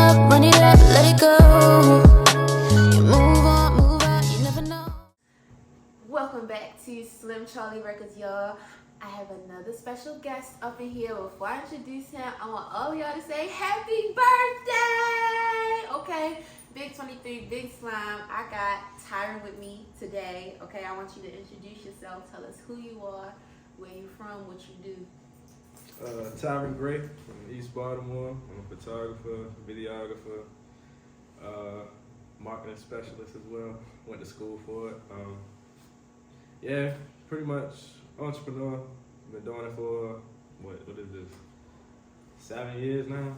up, run it up, let it go. You move on, move out, you never know. Welcome back to Slim Charlie Records, y'all. I have another special guest up in here. Before I introduce him, I want all of y'all to say happy birthday! Okay, Big 23, Big Slime. I got Tyrin with me today. Okay, I want you to introduce yourself. Tell us who you are, where you from, what you do. Tyrin Gray from East Baltimore. I'm a photographer, videographer, marketing specialist as well. Went to school for it. Yeah, pretty much entrepreneur. Been doing it for, what is this? 7 years now?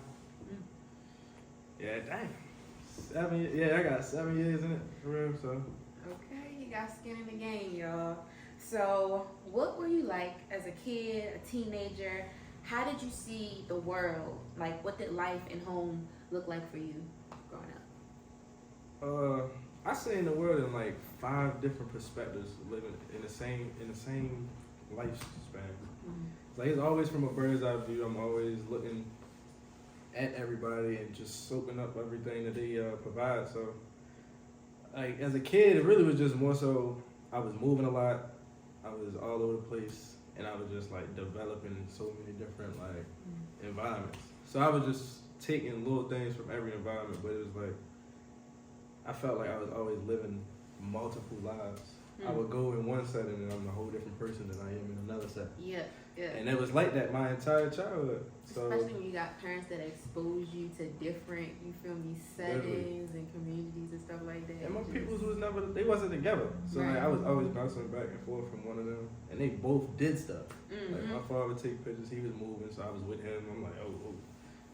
Yeah, dang. 7 years. Yeah, I got 7 years in it, for real, so. Okay, you got skin in the game, y'all. So, what were you like as a kid, a teenager? How did you see the world? Like, what did life and home look like for you growing up? I seen the world in like 5 different perspectives, living in the same lifespan. It's like it's always from a bird's eye view. I'm always looking at everybody and just soaking up everything that they provide. So, like as a kid, it really was just more so I was moving a lot. I was all over the place, and I was just like developing so many different like environments. So I was just taking little things from every environment, but it was like I felt like I was always living multiple lives. I would go in one setting and I'm a whole different person than I am in another setting. Yeah. And it was like that my entire childhood. So especially when you got parents that expose you to different, you feel me, settings and communities and stuff like that. And my peoples was never, they wasn't together. So like, I was always bouncing back and forth from one of them. And they both did stuff. Like my father would take pictures, he was moving, so I was with him. I'm like, oh,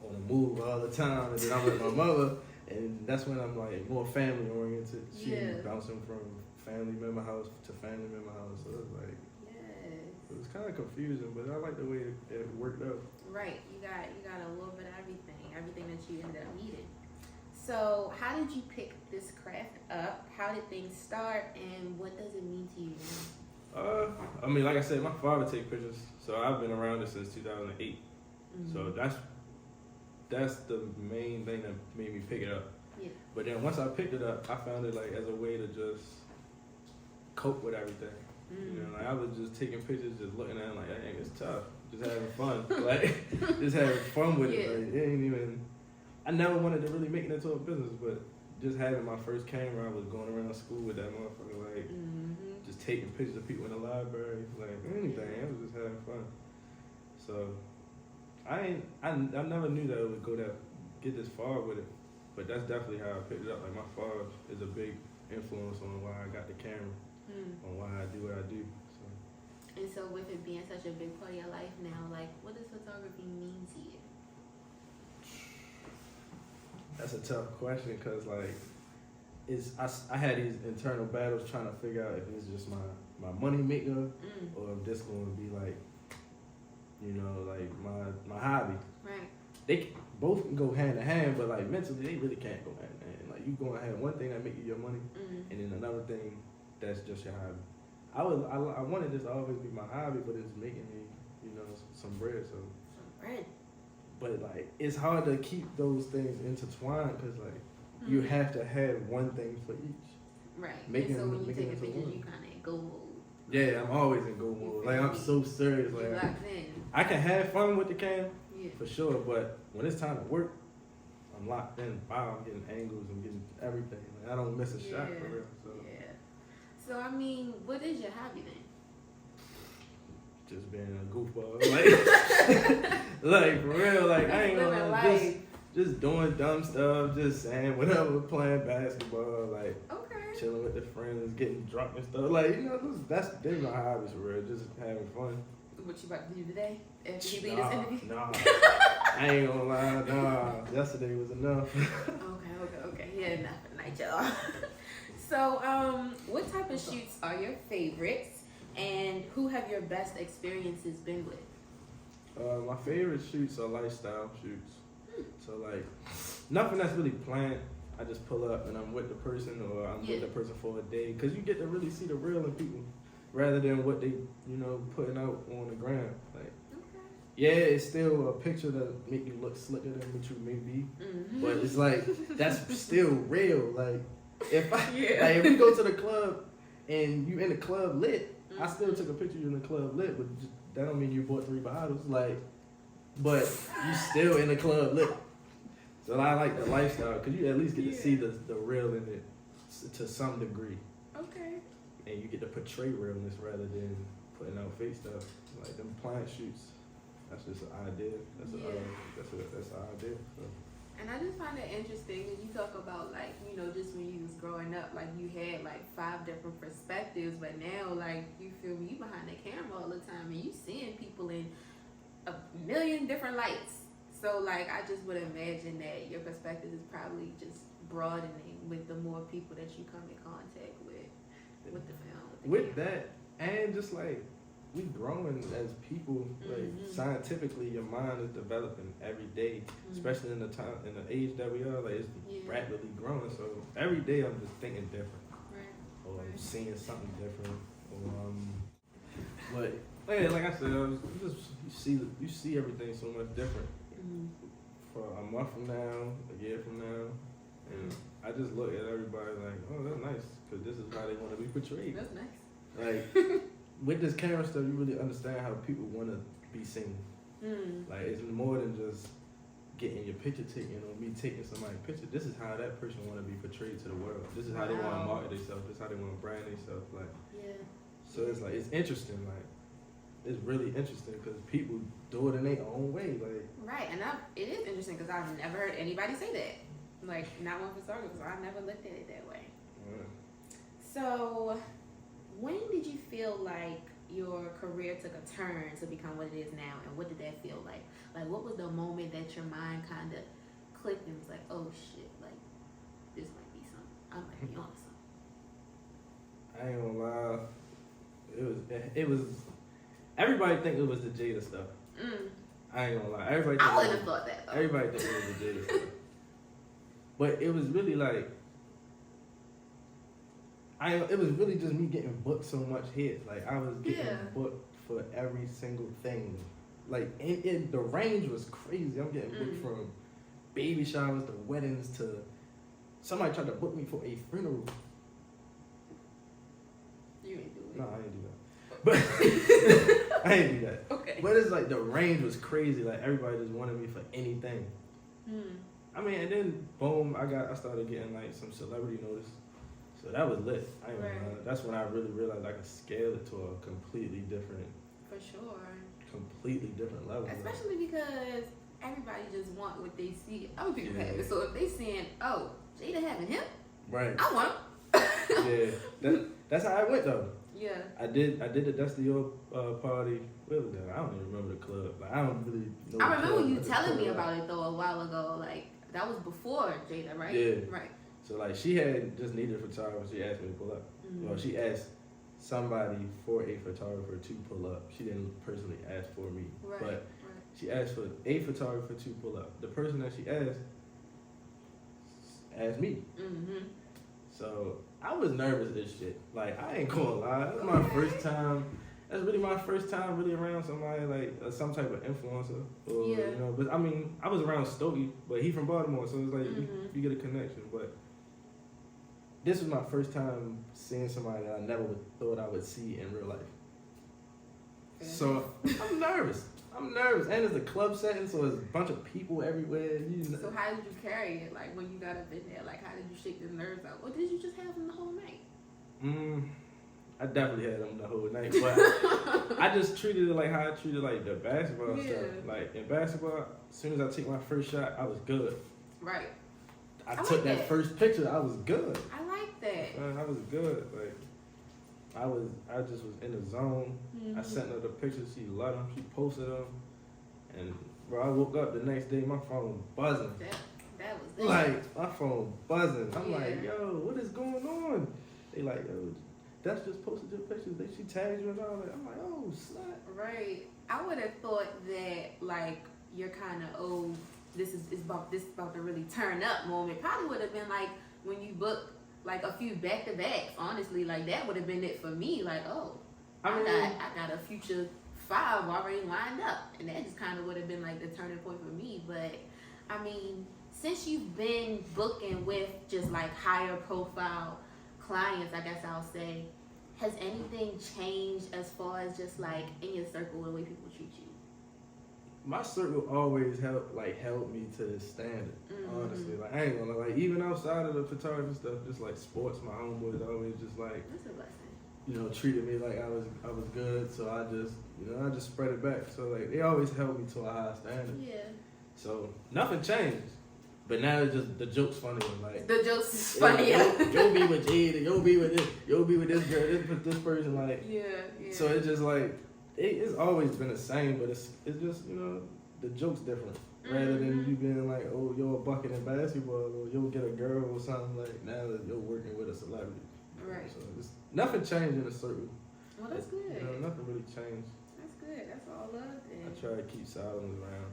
on the move all the time. And then I'm with my mother. And that's when I'm like more family oriented. She was bouncing from family member house to family member house. So it was like, it was kind of confusing, but I like the way it worked out. Right, you got a little bit of everything that you ended up needing. So how did you pick this craft up? How did things start, and what does it mean to you now? I mean, like I said, my father take pictures, so I've been around it since 2008. So that's the main thing that made me pick it up. Yeah. But then once I picked it up, I found it like as a way to just cope with everything. You know, like I was just taking pictures, just looking at it like, dang, it's tough. Just having fun. Like, just having fun with it. Like, it ain't even, I never wanted to really make it into a business, but just having my first camera, I was going around school with that motherfucker, like, just taking pictures of people in the library, like, anything. I was just having fun. So, I never knew that it would get this far with it, but that's definitely how I picked it up. Like, my father is a big influence on why I got the camera. On why I do what I do. So. And so with it being such a big part of your life now, like what does photography mean to you? That's a tough question because like I had these internal battles trying to figure out if it's just my money maker or if this going to be like, you know, like my hobby. Right. They both can go hand in hand, but like mentally they really can't go hand in hand. Like you going to have one thing that make you your money and then another thing that's just your hobby. I wanted this to always be my hobby, but it's making me, you know, some bread. So. Some bread. But like, it's hard to keep those things intertwined because like, you have to have one thing for each. Right. And so when you take a picture, you kind of in go mode. Yeah, I'm always in go mode. Like I'm so serious. Like I can have fun with the cam, for sure. But when it's time to work, I'm locked in. Wow, I'm getting angles. I'm getting everything. Like, I don't miss a shot for real. So. So, I mean, what is your hobby then? Just being a goofball. Like, like for real, like, I ain't gonna lie. Just doing dumb stuff, just saying whatever, playing basketball, like, chilling with the friends, getting drunk and stuff. Like, you know, they're my hobbies for real, just having fun. What you about to do today? After you leave this interview? Nah. I ain't gonna lie, nah. Yesterday was enough. Okay. Yeah, enough for the night, y'all. So, what type of shoots are your favorites, and who have your best experiences been with? My favorite shoots are lifestyle shoots. So, like, nothing that's really planned. I just pull up and I'm with the person, or I'm with the person for a day, because you get to really see the real in people, rather than what they, you know, putting out on the ground. Like, yeah, it's still a picture that make you look slicker than what you may be. But it's like that's still real. Like if if we go to the club and you in the club lit, I still took a picture of you in the club lit, but that don't mean you bought 3 bottles. Like, but you still in the club lit. So I like the lifestyle because you at least get to see the real in it to some degree. Okay. And you get to portray realness rather than putting out fake stuff. Like them plant shoots. That's just an idea. That's an idea. So. And I just find it interesting when you talk about like, you know, just when you was growing up, like you had like 5 different perspectives, but now like you feel me, you behind the camera all the time and you seeing people in a million different lights. So like I just would imagine that your perspective is probably just broadening with the more people that you come in contact with the film. With that, and just like we growing as people, like scientifically, your mind is developing every day, especially in the age that we are. Like it's rapidly growing, so every day I'm just thinking different, or I'm seeing something different, or but yeah, like I said, you see everything so much different. For a month from now, a year from now, and I just look at everybody like, oh, that's nice, because this is how they want to be portrayed. That's nice. Like, with this camera stuff, you really understand how people want to be seen. Like, it's more than just getting your picture taken or me taking somebody's picture. This is how that person want to be portrayed to the world. This is how they want to market themselves. This is how they want to brand themselves. Like, so it's like, it's interesting. Like, it's really interesting because people do it in their own way. Like, right, and it is interesting because I've never heard anybody say that. Like, not one photographer, I never looked at it that way. So, when did you feel like your career took a turn to become what it is now, and what did that feel like? Like, what was the moment that your mind kind of clicked and was like, oh shit, like, this might be something. I might be on something. I ain't gonna lie. It was. Everybody think it was the Jada stuff. I ain't gonna lie. Everybody. I wouldn't have thought that. Though. Everybody think it was the Jada stuff. But it was really like. It was really just me getting booked so much hits. Like I was getting booked for every single thing. Like the range was crazy. I'm getting booked from baby showers to weddings to somebody tried to book me for a funeral. You ain't do it. No, I ain't do that. But I ain't do that. Okay. But it's like the range was crazy. Like everybody just wanted me for anything. I mean, and then boom, I started getting like some celebrity notice. So that was lit. I ain't gonna lie. That's when I really realized I could scale it to a completely different. For sure. Completely different level. Especially because everybody just want what they see other people having. So if they saying, oh, Jada having him, right? I want him. That's how I went though. Yeah. I did the Dusty York party. Where was that? I don't even remember the club. Like I don't really know. I remember you telling me about it though a while ago. Like that was before Jada, right? Yeah. Right. So like she had just needed a photographer. She asked me to pull up. Well, she asked somebody for a photographer to pull up. She didn't personally ask for me, but she asked for a photographer to pull up. The person that she asked me. So I was nervous as shit. Like I ain't gonna lie, that was my first time. That's really my first time really around somebody like some type of influencer, or you know. But I mean, I was around Stokey, but he from Baltimore, so it's like you get a connection. But this was my first time seeing somebody that I never thought I would see in real life. So I'm nervous. And it's a club setting, so there's a bunch of people everywhere. So how did you carry it? Like when you got up in there, like how did you shake the nerves out? Or did you just have them the whole night? I definitely had them the whole night, but I just treated it like how I treated like the basketball stuff. Like in basketball, as soon as I take my first shot, I was good. Right. I took that first picture, I was good. I like that. I was good. Like I just was in the zone. I sent her the pictures. She loved them. She posted them, and bro, I woke up the next day, my phone buzzing. That was it. Like my phone buzzing. I'm like, yo, what is going on? They like, yo, that's just posted your pictures. She tagged you and all that. I'm like, oh, snap. Right. I would have thought that like you're kind of this is about to really turn up moment. Probably would have been like when you booked like a few back to backs. Honestly, like that would have been it for me. Like, oh, I got a future 5 already lined up, and that just kind of would have been like the turning point for me. But I mean, since you've been booking with just like higher profile clients, I guess I'll say, has anything changed as far as just like in your circle, the way people treat you? My circle always held me to the standard. Honestly, like I ain't gonna like, even outside of the photography stuff, just like sports, my homeboys always just like, That's a blessing. you know, treated me like I was good. So I just spread it back. So like they always held me to a high standard. Yeah. So nothing changed. But now it's just the joke's funnier. Like The jokes is funnier. You'll be with Jade, you'll be with this, you'll be with this girl, this person. Like Yeah. So it's just like it's always been the same, but it's just, you know, the joke's different. Rather than you being like, oh, you're a bucket in basketball, or you'll get a girl or something, like now that you're working with a celebrity. Right. So it's, nothing changed in the circle. Well, that's good. You know, nothing really changed. That's good. That's all love then. I try to keep silence around.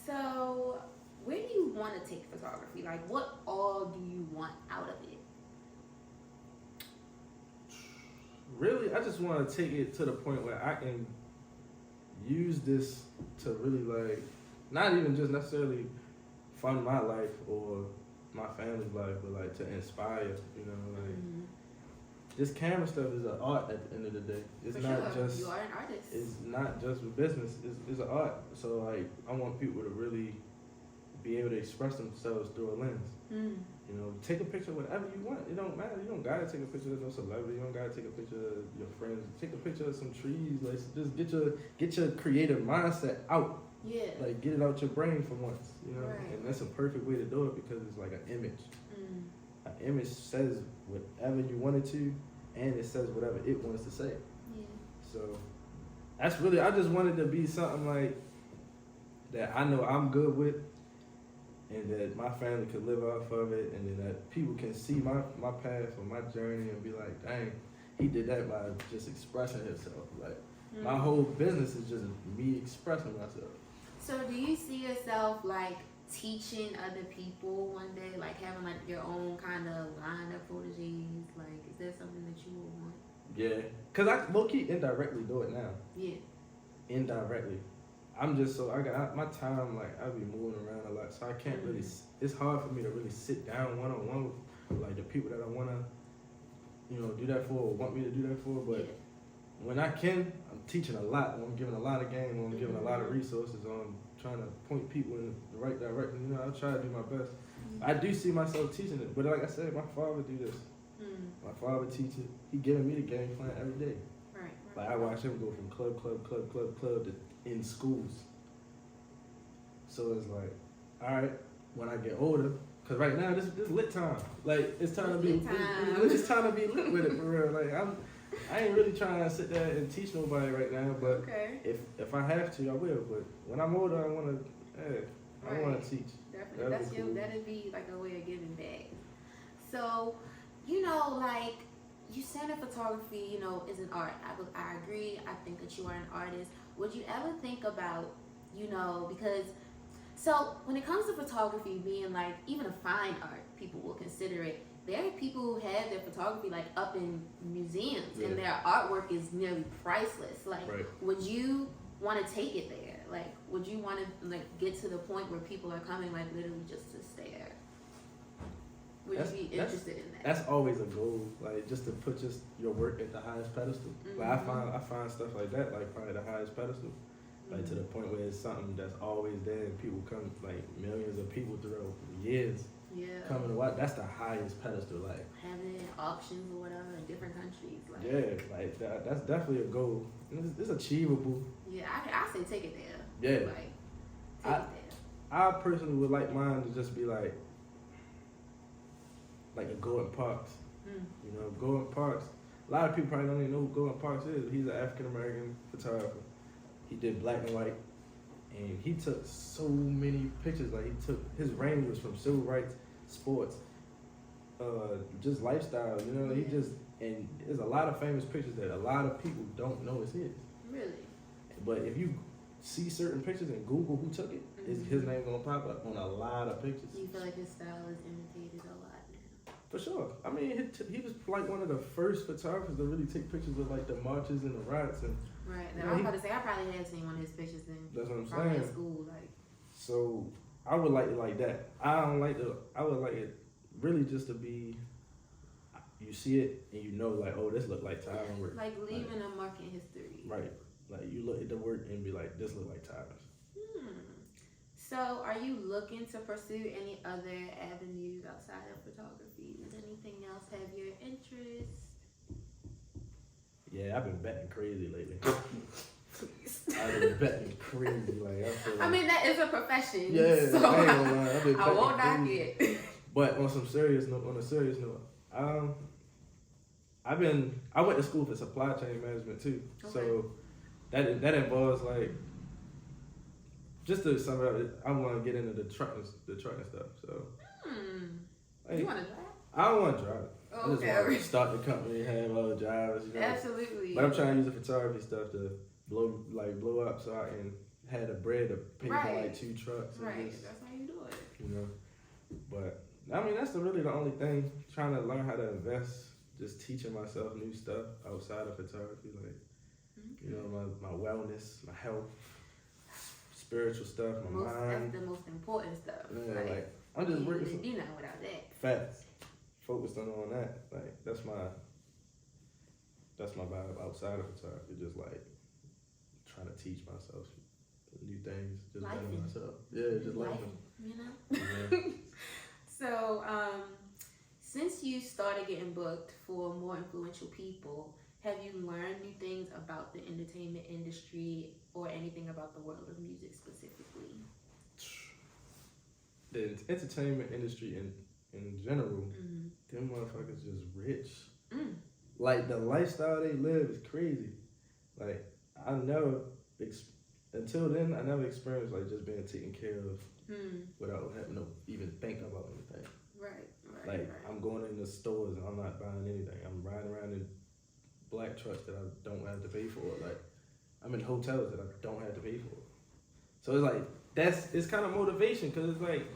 So, where do you want to take photography? Like, what all do you want out of it? Really, I just want to take it to the point where I can use this to really like, not even just necessarily fund my life or my family's life, but like to inspire, you know, like this camera stuff is an art at the end of the day. It's For not sure. just, You are an artist. it's not just a business, it's an art. So like, I want people to really be able to express themselves through a lens. You know, take a picture of whatever you want. It don't matter. You don't gotta take a picture of no celebrity. You don't gotta take a picture of your friends. Take a picture of some trees. Like, just get your creative mindset out. Yeah. Like, get it out your brain for once. You know, Right. and that's a perfect way to do it because it's like an image. An image says whatever you want it to, and it says whatever it wants to say. Yeah. So that's really, I just wanted to be something like that I know I'm good with, and that my family could live off of it, and then that people can see my path or my journey and be like, dang, he did that by just expressing himself. Like, my whole business is just me expressing myself. So, do you see yourself like teaching other people one day, like having like your own kind of line of proteges? Like, is that something that you would want? Yeah, cause I low-key indirectly do it now. Yeah. Indirectly. I'm just so, I got my time, like I be moving around a lot, so I can't really, it's hard for me to really sit down one-on-one with like the people that I want to, you know, do that for or want me to do that for. But when I can, I'm teaching a lot, I'm giving a lot of game, I'm giving a lot of resources, I'm trying to point people in the right direction. You know, I try to do my best. I do see myself teaching it, but like I said, my father do this. My father teach it. He giving me the game plan every day. Right. Like I watch him go from club to in schools. So it's like, all right, when I get older, cause right now this lit time. Like it's time to be, it's time to be lit with it for real. Like I ain't really trying to sit there and teach nobody right now, but if I have to, I will. But when I'm older, I wanna teach. Definitely, that'd be like a way of giving back. So, you know, like you said, that photography, you know, is an art. I agree. I think that you are an artist. Would you ever think about, you know, because so when it comes to photography being like even a fine art, people will consider it. There are people who have their photography like up in museums, and their artwork is nearly priceless. Like, would you want to take it there? Like, would you want to like get to the point where people are coming like literally just to stare? Would you be interested in that? That's always a goal, like just to put just your work at the highest pedestal. Like I find stuff like that, like probably the highest pedestal, like to the point where it's something that's always there and people come, like millions of people throughout years coming to watch. That's the highest pedestal, like having it in auctions or whatever in different countries. Like, like that's definitely a goal. And it's achievable. Yeah, I say take it there. Yeah, like take it there. I personally would like mine to just be like a Gordon Parks. You know, Gordon Parks. A lot of people probably don't even know who Gordon Parks is. He's an African American photographer. He did black and white, and he took so many pictures. Like his range was from civil rights, sports, just lifestyle. You know, and there's a lot of famous pictures that a lot of people don't know is his. Really. But if you see certain pictures and Google who took it, his name gonna pop up on a lot of pictures. You feel like his style is imitated a lot now? For sure. I mean, he was like one of the first photographers to really take pictures of like the marches and the riots and Right. You I know, was about to say I probably had seen one of his pictures in that's what I'm probably in saying. school, like. So I would like it like that. I would like it really just to be. You see it and you know like, oh, this look like Tyrin work. Like leaving a mark in history. Right. Like you look at the work and be like, this look like Tyrin's. So are you looking to pursue any other avenues outside of photography? Does anything else have your interest? Yeah, I've been betting crazy lately. I've been betting crazy. Like I mean, that is a profession. Yeah, so I ain't gonna lie. I've been I won't knock betting it. crazy. But on a serious note, I went to school for supply chain management too. Okay. So that involves like, just to sum it up, I want to get into the trucking stuff. So like, You want to drive? I don't want to drive. Oh, I just want to start the company, have all the drivers. You know? Absolutely. But I'm trying to use the photography stuff to blow up so I can have the bread to pay for like 2 trucks. Right. Just, that's how you do it. you know. But I mean, that's really the only thing. Trying to learn how to invest, just teaching myself new stuff outside of photography, like you know, my wellness, my health, spiritual stuff, my mind. That's the most important stuff. Yeah, like I'm just working. You know, without that. Facts. Focused on that. Like that's my vibe outside of photography. Just like trying to teach myself new things, just learning myself. Yeah, just learning. You know. Yeah. So, since you started getting booked for more influential people, have you learned new things about the entertainment industry or anything about the world of music specifically? The entertainment industry in general, them motherfuckers just rich. Like the lifestyle they live is crazy. Like I never until then I never experienced like just being taken care of without having to even think about anything. Right. I'm going in the stores and I'm not buying anything. I'm riding around in black trucks that I don't have to pay for. Like I'm in hotels that I don't have to pay for. So it's like it's kind of motivation because it's like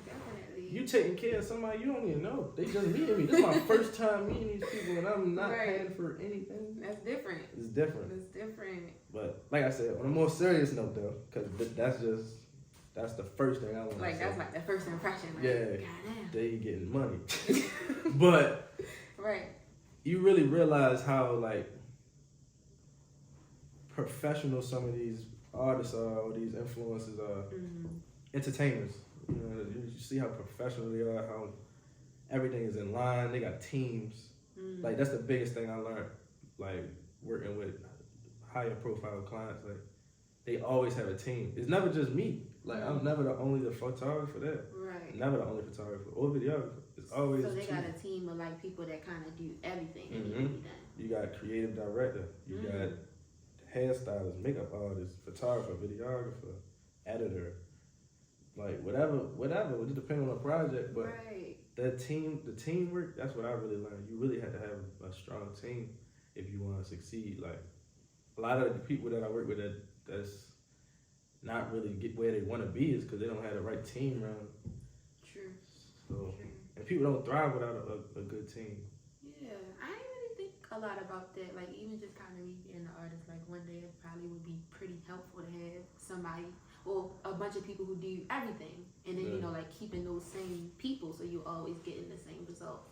you taking care of somebody you don't even know. They just meeting me. This is my first time meeting these people and I'm not paying for anything. That's different. It's different. It's different. But like I said, on a more serious note though, because that's the first thing I want to say. Like that's like the first impression. Like, yeah, goddamn. they getting money. But you really realize how like professional some of these artists are, or these influencers are, entertainers. You know, you see how professional they are, how everything is in line. They got teams. Like that's the biggest thing I learned. Like working with higher profile clients, like they always have a team. It's never just me. Like I'm never the photographer there. Right. Never the only photographer or videographer. It's always so they got a team of like people that kind of do everything. You got creative director. You got hairstylist, makeup artist, photographer, videographer, editor. Like whatever, it just depends on the project. But the teamwork, that's what I really learned. You really have to have a strong team if you want to succeed. Like a lot of the people that I work with that's not really get where they want to be is because they don't have the right team around them. True. So, and people don't thrive without a good team. Yeah, I didn't really think a lot about that. Like even just kind of me being an artist, like one day it probably would be pretty helpful to have somebody or a bunch of people who do everything, and then you know like keeping those same people so you're always getting the same results,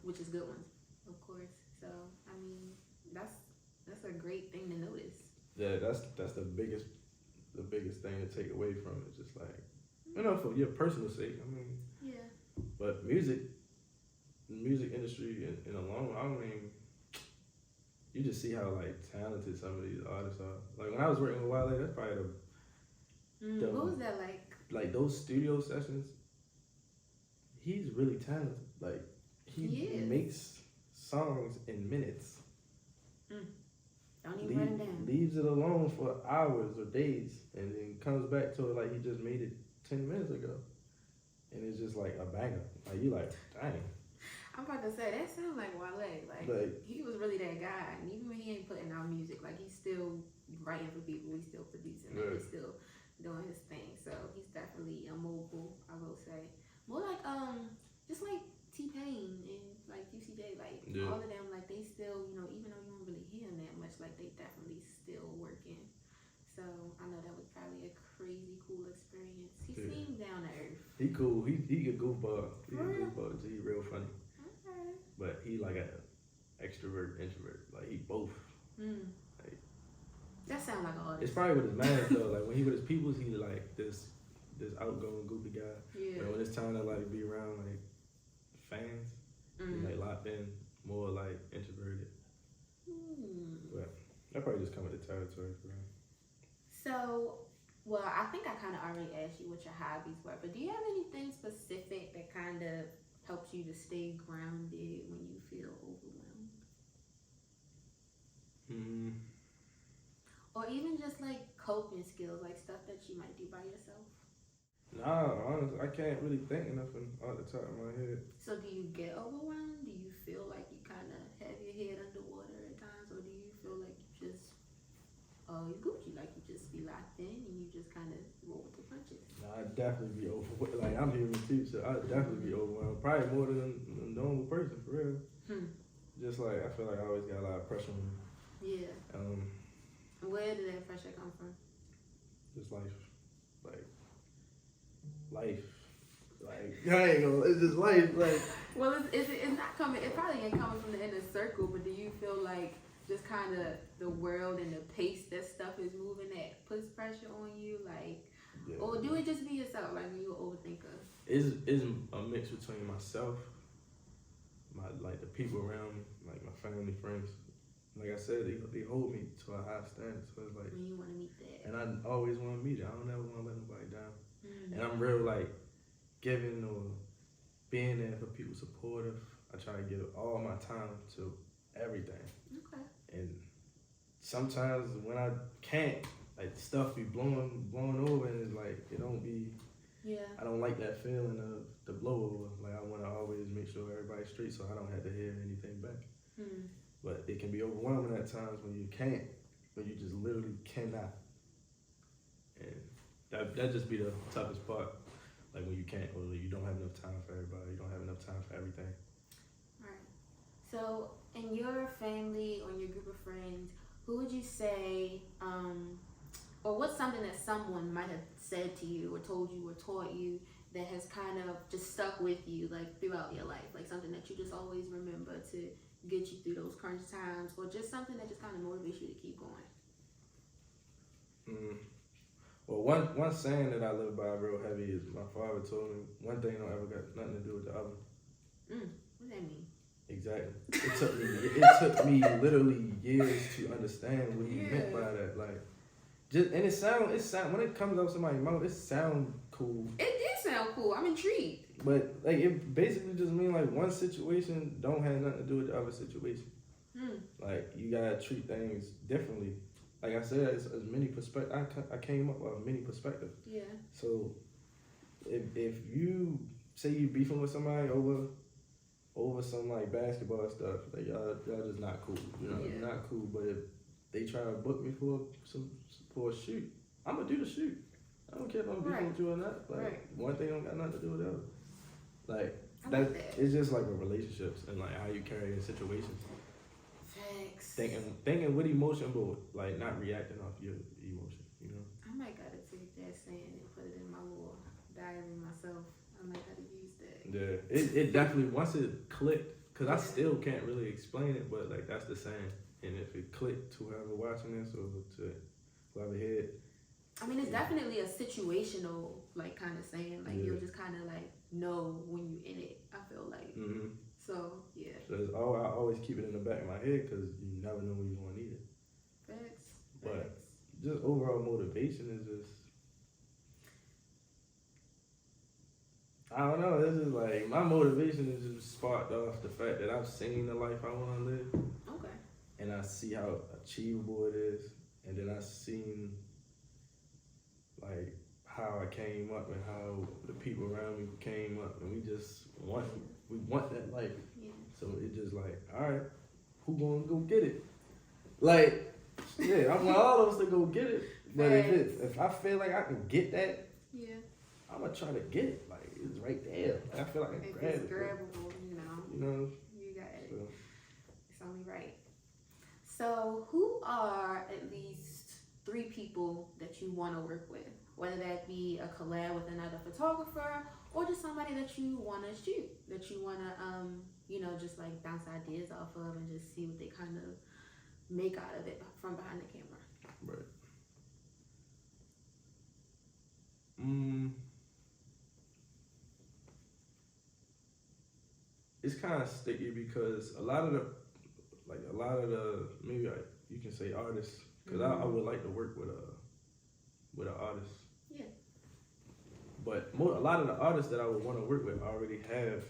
which is good ones, of course. So I mean that's a great thing to notice. Yeah, that's the biggest thing to take away from it. Just like, you know, for your personal sake. I mean, but the music industry in the long run, I mean, you just see how like talented some of these artists are. Like when I was working with Wale, that's probably what was that like? Like those studio sessions, he's really talented. Like he makes songs in minutes. Don't even write them down. Leaves it alone for hours or days, and then comes back to it like he just made it 10 minutes ago, and it's just like a banger. Like you like, dang. I'm about to say that sounds like Wale. Like he was really that guy, and even when he ain't putting out music, like he's still writing for people, he's still producing, like he's still doing his thing. So he's definitely a mogul, I will say. More like just like T-Pain and like UCJ, like all of them, like they still, you know, even though you don't really hear them that much, like they definitely still cool. He a goofball. He a For real? goofball. So he real funny. Okay. But he like an extrovert, introvert. Like he both. Like, That sounds like all it's this. probably with his man though. Like when he with his peoples, he like this outgoing, goofy guy. Yeah. But when it's time to like be around like fans, he like locked in, more like introverted. But that probably just come with the territory for him. So, well, I think I kind of already asked you what your hobbies were, but do you have anything specific that kind of helps you to stay grounded when you feel overwhelmed? Or even just like coping skills, like stuff that you might do by yourself? Nah, honestly, I can't really think of nothing off the top of my head. So do you get overwhelmed? Do you feel like you kind of have your head underwater at times? Or do you feel like you just, you Gucci, like you just be locked in and you just kind of roll with the punches? Nah, I'd definitely be overwhelmed. Like, I'm human too, so I'd definitely be overwhelmed. Probably more than a normal person, for real. Just like, I feel like I always got a lot of pressure on me. Yeah. Where did that pressure come from? Just life. Like, I ain't gonna, it's just life. Like, well, it's not coming, it probably ain't coming from the inner circle, but do you feel like just kind of the world and the pace that stuff is moving at puts pressure on you? Like, yeah. Or do it just be yourself, like when you're an overthinker? It's a mix between myself, like the people around me, like my family, friends. Like I said, they hold me to a high standard, so it's like, when you want to meet that. And I always want to meet it. I don't ever want to let nobody down. And I'm real like giving or being there for people, supportive. I try to give all my time to everything. Okay. And sometimes when I can't, like stuff be blowing over, and it's like it don't be. Yeah. I don't like that feeling of the blowover. Like I want to always make sure everybody's straight, so I don't have to hear anything back. But it can be overwhelming at times when you can't, when you just literally cannot. And that just be the toughest part. Like when you can't, or you don't have enough time for everybody, you don't have enough time for everything. Right. So in your family or in your group of friends, who would you say, or what's something that someone might have said to you or told you or taught you that has kind of just stuck with you like throughout your life? Like something that you just always remember to get you through those crunch times, or just something that just kind of motivates you to keep going? Well, one saying that I live by real heavy is my father told me, one thing don't ever got nothing to do with the other. What does that mean? Exactly. It took me literally years to understand what he meant by that. Like, just and it sound when it comes out of somebody's mouth, it sound cool. It did sound cool. I'm intrigued. But like it basically just means like one situation don't have nothing to do with the other situation. Like you gotta treat things differently. Like I said, it's many perspectives. I came up with many perspectives. Yeah. So if you say you beefing with somebody over some like basketball stuff, like y'all just not cool. You know, yeah. Not cool. But if they try to book me for a shoot, I'm gonna do the shoot. I don't care if I'm beefing with you or not. Like one thing don't got nothing to do with the other. Like that, it's just like with relationships and like how you carry in situations. Facts. Thinking with emotion, but like not reacting off your emotion. You know. I might gotta take that saying and put it in my little diary myself. I might gotta use that. Yeah, it definitely once it clicked, cause I still can't really explain it, but like that's the saying. And if it clicked to whoever watching this or to whoever heard it. I mean, it's definitely a situational, like, kind of saying. Like, you'll just kind of, like, know when you're in it, I feel like. So, yeah. So I always keep it in the back of my head because you never know when you're going to need it. Facts. But just overall motivation is just... I don't know. It's just like, my motivation is just sparked off the fact that I've seen the life I want to live. Okay. And I see how achievable it is. And then I've seen... like how I came up and how the people around me came up, and we want that life. Yeah. So it just like, all right, who gonna go get it? Like, yeah, I want all of us to go get it. But if I feel like I can get that, I'm gonna try to get it. Like it's right there. Like, I feel like I can grab it. It's grabbable, you know. You got it. So. It's only right. So who are at least 3 people that you want to work with, whether that be a collab with another photographer or just somebody that you want to shoot, that you want to, you know, just like bounce ideas off of and just see what they kind of make out of it from behind the camera. Right. It's kind of sticky because a lot of the maybe you can say artists, because I would like to work with an artist. Yeah. But a lot of the artists that I would want to work with already have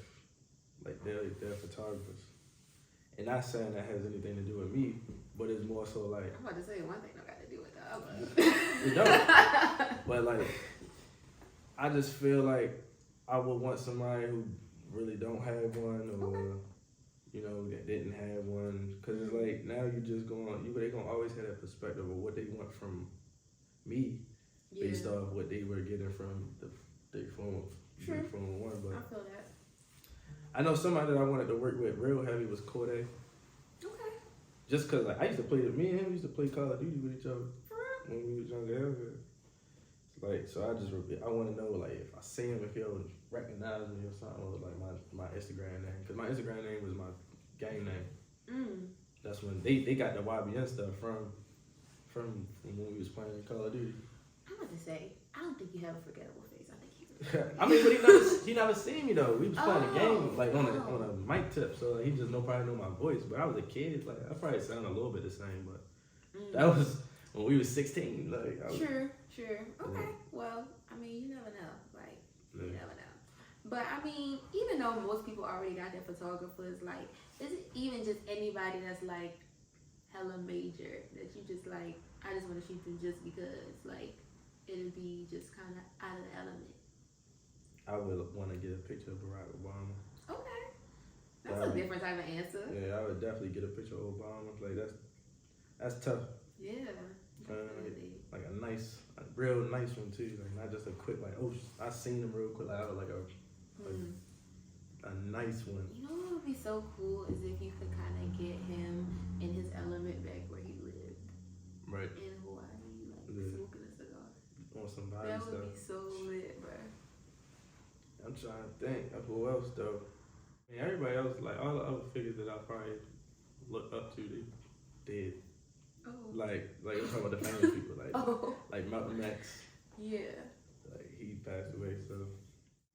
like they're photographers, and not saying that has anything to do with me, but it's more so like I'm about to say one thing don't got to do with the other. It don't. But like I just feel like I would want somebody who really don't have one, or you know, that didn't have one, because it's like now you just they gonna always have that perspective of what they want from me, based off what they were getting from their former one. But I feel that. I know somebody that I wanted to work with real heavy was Kodak. Okay. Just cause like me and him used to play Call of Duty with each other when we was younger. Like, so I want to know, like, if I see him, if he'll recognize me or something, or like my Instagram name, because my Instagram name was my gang name. That's when they got the YBN stuff from when we was playing Call of Duty. I'm about to say, I don't think you have a forgettable face. I think you. I mean, but he never seen me though. We was playing a game like on a mic tip, so he just probably know my voice. But I was a kid, like I probably sound a little bit the same, but that was when we was 16. Like Sure. Okay. Well, I mean, you never know. Like you never know. But I mean, even though most people already got their photographers, like, is it even just anybody that's like hella major that you just like? I just want to shoot them just because, like, it'll be just kind of out of the element. I would want to get a picture of Barack Obama. Okay, that's a different type of answer. Yeah, I would definitely get a picture of Obama. Like that's tough. Yeah, like a real nice one too. Like not just a quick like, oh, I seen him real quick. Like I was like a nice one. You know what would be so cool is if you could kind of get him in his element back where he lived. Right. In Hawaii, like smoking a cigar. On some body that stuff. That would be so lit, bro. I'm trying to think of who else though. I mean, everybody else, like all the other figures that I probably look up to, they dead. Oh. Like I'm talking about the famous people, like Malcolm X. Yeah. Like he passed away, so.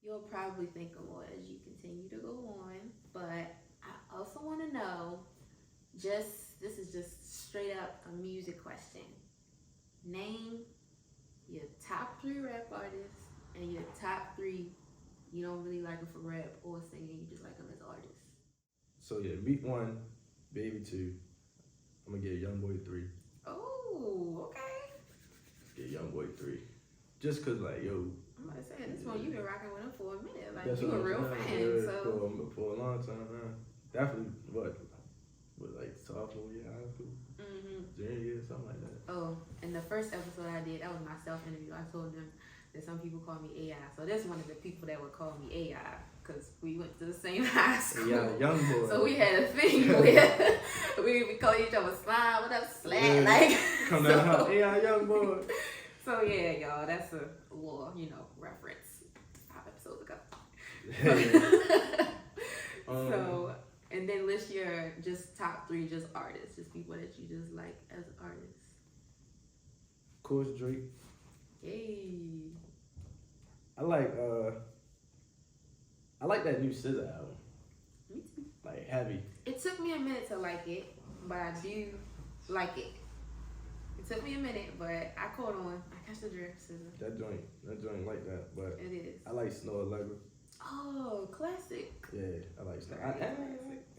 You'll probably think of more as you continue to go on, but I also want to know, this is just straight up a music question. Name your top 3 rap artists and your top 3 you don't really like them for rap or singing, you just like them as artists. So yeah, Meek 1, Baby 2. I'm gonna get Youngboy 3. Oh, okay. Get Youngboy 3. Just cause like, yo. I'm about to say, this one you've been rocking with him for a minute. Like, you a real fan, so. For a long time, huh? Definitely, like sophomore year high school? Junior year, something like that. Oh, and the first episode I did, that was my self-interview. I told them that some people call me AI. So that's one of the people that would call me AI because we went to the same high school. Yeah, young boy. So we had a thing where we call each other slime, what up, slack, like. Come down hot, AI, young boy. So yeah, y'all, that's a little, reference 5 episodes ago. So, and then list your just top 3 just artists, just people that you just like as artists. Of course, Drake. Yay. I like that new SZA album. Me too. Like heavy. It took me a minute to like it, but I do like it. It took me a minute, but I caught on. I catch the drift, SZA. That joint like that, but it is. I like Snow Allegra. Oh, classic. Yeah, I like Snow. I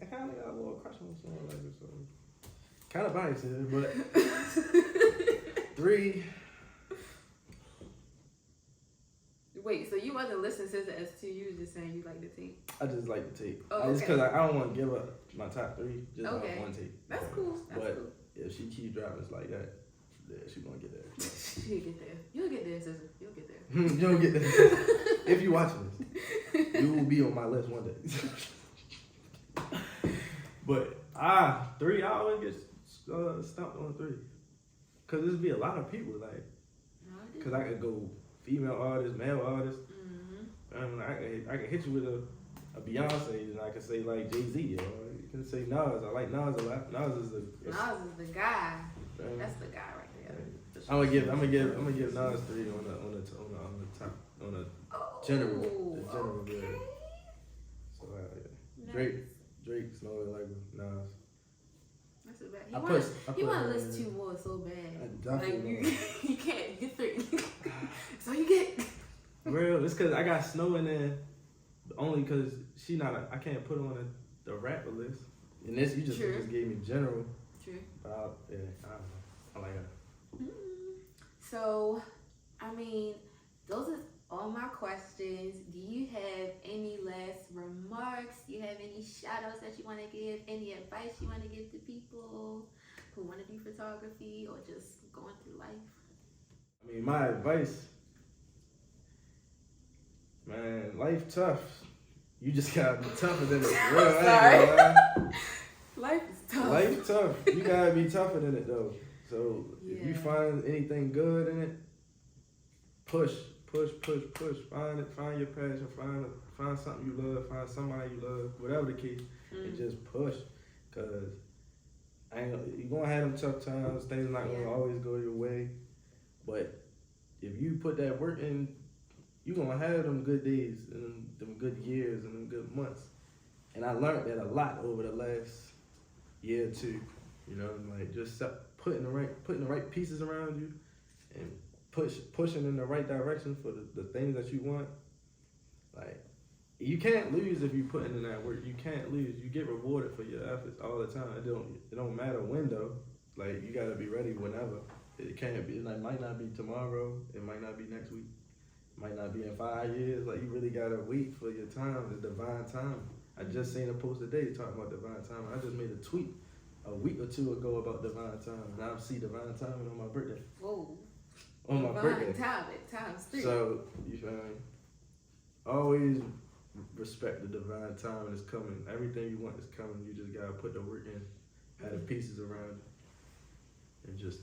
kind of got a little crush on Snow Allegra, so kind of biased here, but 3. Wait, so you wasn't listening to the S2, you was just saying you like the tape? I just like the tape. Oh, okay. Just because I don't want to give up my top 3 just on one tape. That's cool. But if she keeps dropping like that, yeah, she gonna get there. She'll get there. You'll get there, sister. You'll get there. You'll get there. If you watching this, you will be on my list one day. But 3, I always get stumped on 3. Cause there's be a lot of people like. Cause I could go female artist, male artist. I can hit you with a Beyonce, and I can say like Jay-Z, you can say Nas. I like Nas a lot. Nas is the guy. That's the guy right there. I'm gonna give Nas 3 on the top on the general grade. Okay. So Nice. Drake's no like Nas. That's so bad. You want to list 2 more so bad. Like you can't get 3. So you get. Real, it's cause I got Snow in there, only cause she I can't put her on the rapper list. And this you just gave me general. True. I don't know. I like her. So, I mean, those are all my questions. Do you have any last remarks? Do you have any shout outs that you want to give? Any advice you want to give to people who want to do photography or just going through life? I mean, my advice, man, life tough. You just gotta be tougher than it. Real, Sorry. Life is tough. Life tough. You gotta be tougher than it though. So if you find anything good in it, push. Find your passion. Find something you love. Find somebody you love. Whatever the case, and just push. Cause you're gonna have them tough times. Things not gonna always go your way. But if you put that work in, you're gonna have them good days and them good years and them good months. And I learned that a lot over the last year or 2. You know, like just putting the right pieces around you and pushing in the right direction for the things that you want. Like you can't lose if you put in that work. You can't lose. You get rewarded for your efforts all the time. It don't matter when though. Like you gotta be ready whenever. It can't be. Like might not be tomorrow. It might not be next week. It might not be in 5 years. Like you really gotta wait for your time. It's divine time. I just seen a post today talking about divine time. I just made a tweet a week or 2 ago about divine time. Now I see divine timing on my birthday. Whoa. On my birthday. Timing, times 3. So you feel me? Always respect the divine time is coming. Everything you want is coming. You just gotta put the work in, have the pieces around it, and just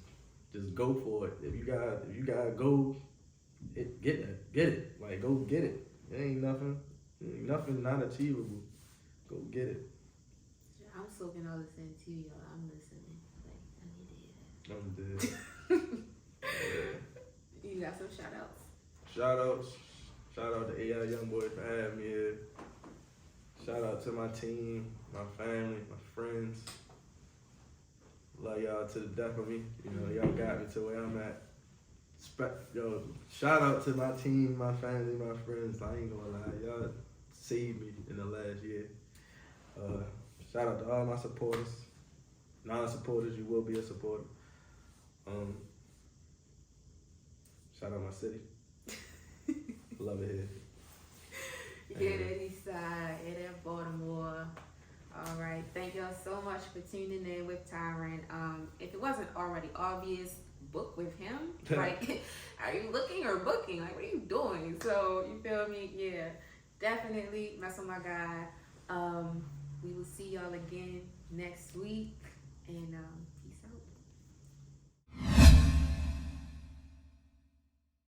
go for it. If you gotta go, get it. Like go get it. It ain't nothing not achievable. Go get it. I'm soaking all this in too, y'all. I'm listening. Like I need to hear that. I'm dead. You got some shout outs? Shout out to AI Youngboy for having me here. Shout out to my team, my family, my friends. Love y'all to the death of me. You know, y'all got me to where I'm at. Shout out to my team, my family, my friends. I ain't gonna lie, y'all saved me in the last year. Shout out to all my supporters. Non-supporters, you will be a supporter. Shout out my city. Love it here. Here at East Side, here at Baltimore. All right, thank y'all so much for tuning in with Tyrin. If it wasn't already obvious, book with him. Like, are you looking or booking? Like, what are you doing? So, you feel me? Yeah, definitely mess with my guy. We will see y'all again next week. And